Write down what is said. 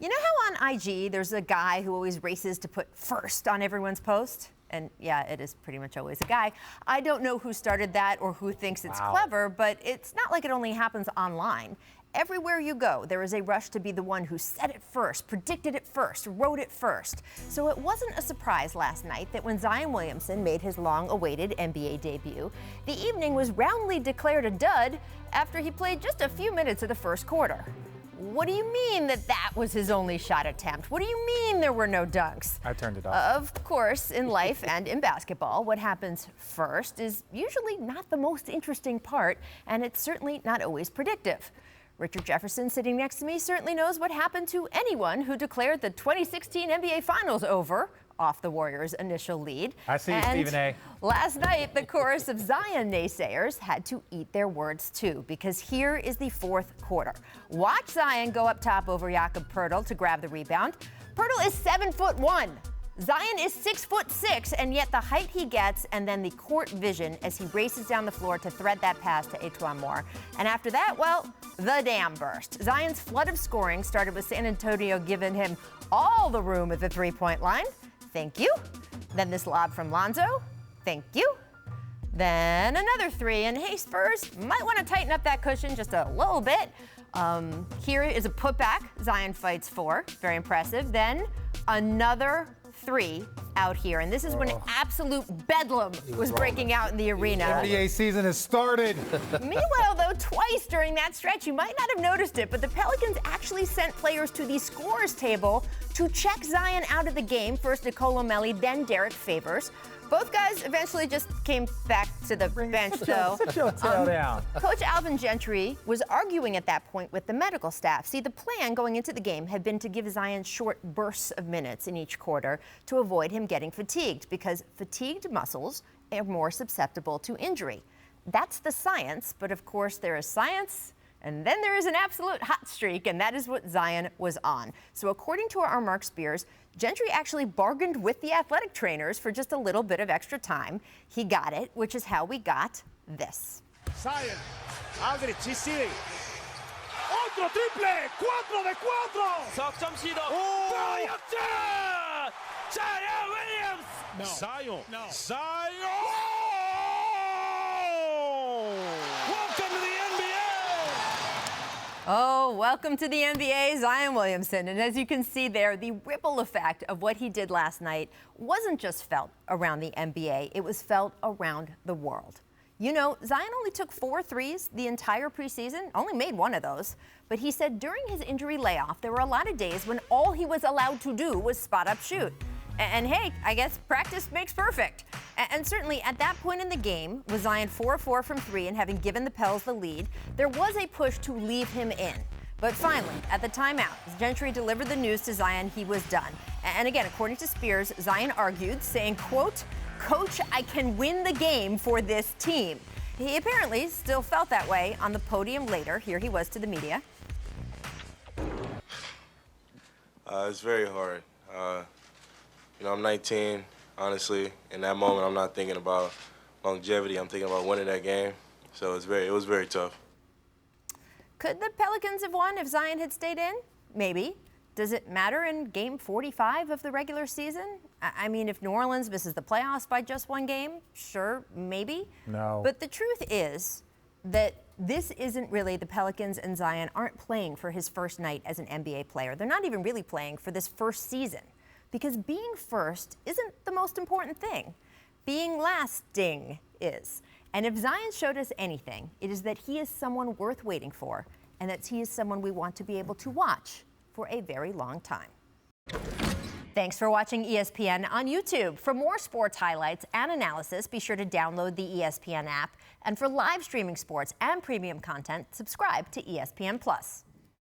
You know how on IG there's a guy who always races to put first on everyone's post? And yeah, it is pretty much always a guy. I don't know who started that or who thinks it's clever, but it's not like it only happens online. Everywhere you go, there is a rush to be the one who said it first, predicted it first, wrote it first. So it wasn't a surprise last night that when Zion Williamson made his long-awaited NBA debut, the evening was roundly declared a dud after he played just a few minutes of the first quarter. What do you mean that was his only shot attempt? What do you mean there were no dunks? I turned it off. Of course, in life and in basketball, what happens first is usually not the most interesting part, and it's certainly not always predictive. Richard Jefferson, sitting next to me, certainly knows what happened to anyone who declared the 2016 NBA Finals over off the Warriors' initial lead. I see you, Stephen A. Last night, the chorus of Zion naysayers had to eat their words too, because here is the fourth quarter. Watch Zion go up top over Jakob Poeltl to grab the rebound. Poeltl is 7'1". Zion is 6'6", and yet the height he gets and then the court vision as he races down the floor to thread that pass to Etuan Moore. And after that, well, the dam burst. Zion's flood of scoring started with San Antonio giving him all the room at the three-point line. Thank you. Then this lob from Lonzo. Thank you. Then another three. And hey, Spurs, might want to tighten up that cushion just a little bit. Here is a putback Zion fights for. Very impressive. Then another three out here. And this is when absolute bedlam was breaking out in the arena. NBA season has started. Meanwhile, though, twice during that stretch, you might not have noticed it, but the Pelicans actually sent players to the scorer's table to check Zion out of the game. First Nicolo Melli, then Derek Favors. Both guys eventually just came back to the bench, though. Sit your tail down. Coach Alvin Gentry was arguing at that point with the medical staff. See, the plan going into the game had been to give Zion short bursts of minutes in each quarter to avoid him getting fatigued, because fatigued muscles are more susceptible to injury. That's the science, but of course there is science, and then there is an absolute hot streak, and that is what Zion was on. So according to our Mark Spears, Gentry actually bargained with the athletic trainers for just a little bit of extra time. He got it, which is how we got this. Zion, Aldridge, ci sigue. Otro triple, 4 de 4. 석점 시도. Zion Williams. No. Zion. No. Zion. Welcome to the NBA. Oh, welcome to the NBA, Zion Williamson. And as you can see there, the ripple effect of what he did last night wasn't just felt around the NBA, it was felt around the world. You know, Zion only took 4 threes the entire preseason, only made one of those. But he said during his injury layoff, there were a lot of days when all he was allowed to do was spot up shoot. And hey, I guess practice makes perfect. And certainly at that point in the game, with Zion 4-4 from 3 and having given the Pels the lead, there was a push to leave him in. But finally, at the timeout, Gentry delivered the news to Zion he was done. And again, according to Spears, Zion argued, saying, quote, "Coach, I can win the game for this team." He apparently still felt that way on the podium later. Here he was to the media. It's very hard. You know, I'm 19, honestly. In that moment, I'm not thinking about longevity. I'm thinking about winning that game. So it was very tough. Could the Pelicans have won if Zion had stayed in? Maybe. Does it matter in game 45 of the regular season? I mean, if New Orleans misses the playoffs by just one game, sure, maybe. No. But the truth is that this isn't really the Pelicans, and Zion aren't playing for his first night as an NBA player. They're not even really playing for this first season, because being first isn't the most important thing. Being lasting is. And if Zion showed us anything, it is that he is someone worth waiting for, and that he is someone we want to be able to watch for a very long time. Thanks for watching ESPN on YouTube. For more sports highlights and analysis, be sure to download the ESPN app. And for live streaming sports and premium content, subscribe to ESPN+.